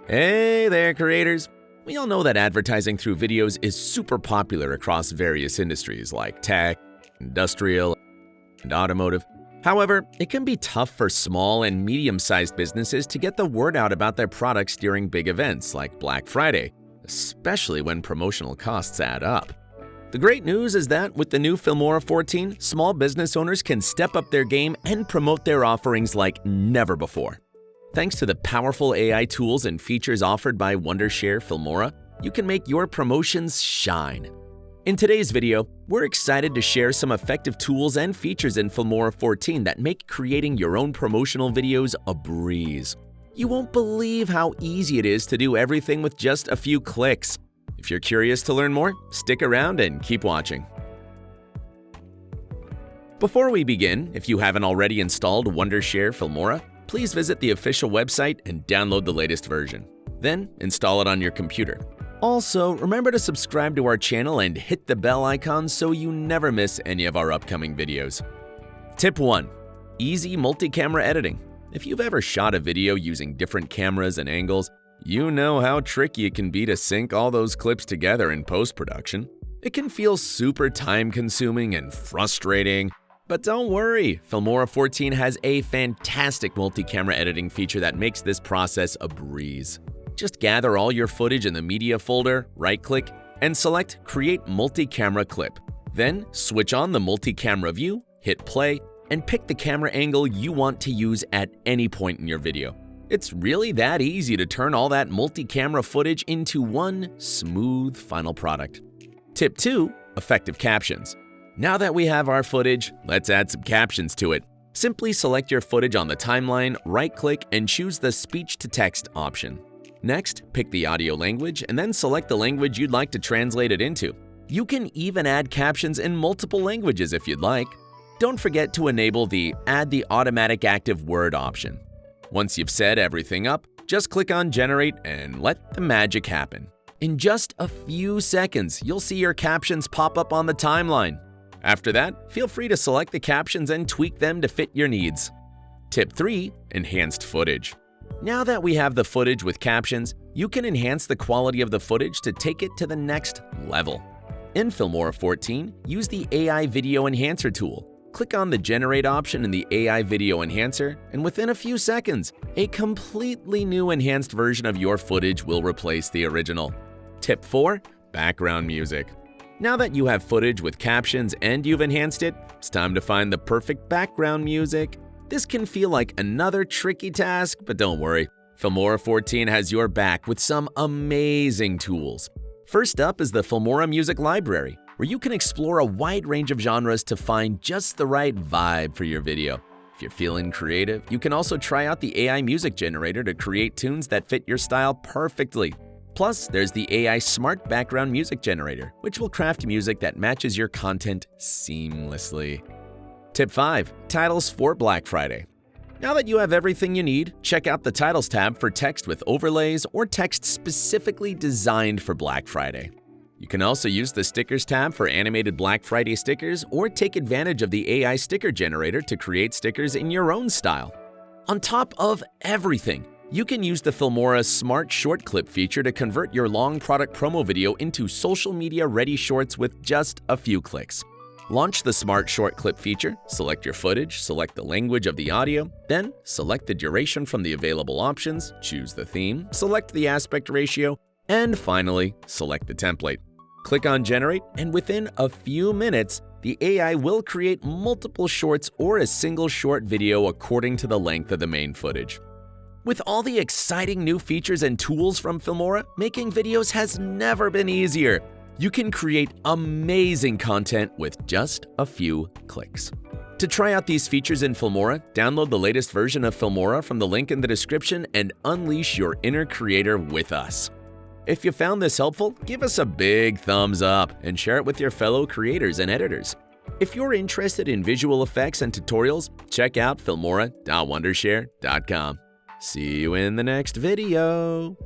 Hey there, creators! We all know that advertising through videos is super popular across various industries like tech, industrial, and automotive. However, it can be tough for small and medium-sized businesses to get the word out about their products during big events like Black Friday, especially when promotional costs add up. The great news is that with the new Filmora 14, small business owners can step up their game and promote their offerings like never before. Thanks to the powerful AI tools and features offered by Wondershare Filmora, you can make your promotions shine. In today's video, we're excited to share some effective tools and features in Filmora 14 that make creating your own promotional videos a breeze. You won't believe how easy it is to do everything with just a few clicks. If you're curious to learn more, stick around and keep watching. Before we begin, if you haven't already installed Wondershare Filmora, please visit the official website and download the latest version. Then, install it on your computer. Also, remember to subscribe to our channel and hit the bell icon so you never miss any of our upcoming videos. Tip 1. Easy multi-camera editing. If you've ever shot a video using different cameras and angles, you know how tricky it can be to sync all those clips together in post-production. It can feel super time-consuming and frustrating. But don't worry, Filmora 14 has a fantastic multi-camera editing feature that makes this process a breeze. Just gather all your footage in the Media folder, right-click, and select Create Multi-Camera Clip. Then, switch on the multi-camera view, hit play, and pick the camera angle you want to use at any point in your video. It's really that easy to turn all that multi-camera footage into one smooth final product. Tip 2. Effective captions. Now that we have our footage, let's add some captions to it. Simply select your footage on the timeline, right-click, and choose the Speech-to-Text option. Next, pick the audio language and then select the language you'd like to translate it into. You can even add captions in multiple languages if you'd like. Don't forget to enable the Add the Automatic Active Word option. Once you've set everything up, just click on Generate and let the magic happen. In just a few seconds, you'll see your captions pop up on the timeline. After that, feel free to select the captions and tweak them to fit your needs. Tip 3. Enhanced footage. Now that we have the footage with captions, you can enhance the quality of the footage to take it to the next level. In Filmora 14, use the AI Video Enhancer tool. Click on the Generate option in the AI Video Enhancer, and within a few seconds, a completely new enhanced version of your footage will replace the original. Tip 4. Background music. Now that you have footage with captions and you've enhanced it, it's time to find the perfect background music. This can feel like another tricky task, but don't worry. Filmora 14 has your back with some amazing tools. First up is the Filmora Music Library, where you can explore a wide range of genres to find just the right vibe for your video. If you're feeling creative, you can also try out the AI music generator to create tunes that fit your style perfectly. Plus, there's the AI Smart Background Music Generator, which will craft music that matches your content seamlessly. Tip 5. Titles for Black Friday. Now that you have everything you need, check out the Titles tab for text with overlays or text specifically designed for Black Friday. You can also use the Stickers tab for animated Black Friday stickers or take advantage of the AI Sticker Generator to create stickers in your own style. On top of everything, you can use the Filmora Smart Short Clip feature to convert your long product promo video into social media ready shorts with just a few clicks. Launch the Smart Short Clip feature, select your footage, select the language of the audio, then select the duration from the available options, choose the theme, select the aspect ratio, and finally, select the template. Click on Generate, and within a few minutes, the AI will create multiple shorts or a single short video according to the length of the main footage. With all the exciting new features and tools from Filmora, making videos has never been easier. You can create amazing content with just a few clicks. To try out these features in Filmora, download the latest version of Filmora from the link in the description and unleash your inner creator with us. If you found this helpful, give us a big thumbs up and share it with your fellow creators and editors. If you're interested in visual effects and tutorials, check out filmora.wondershare.com. See you in the next video.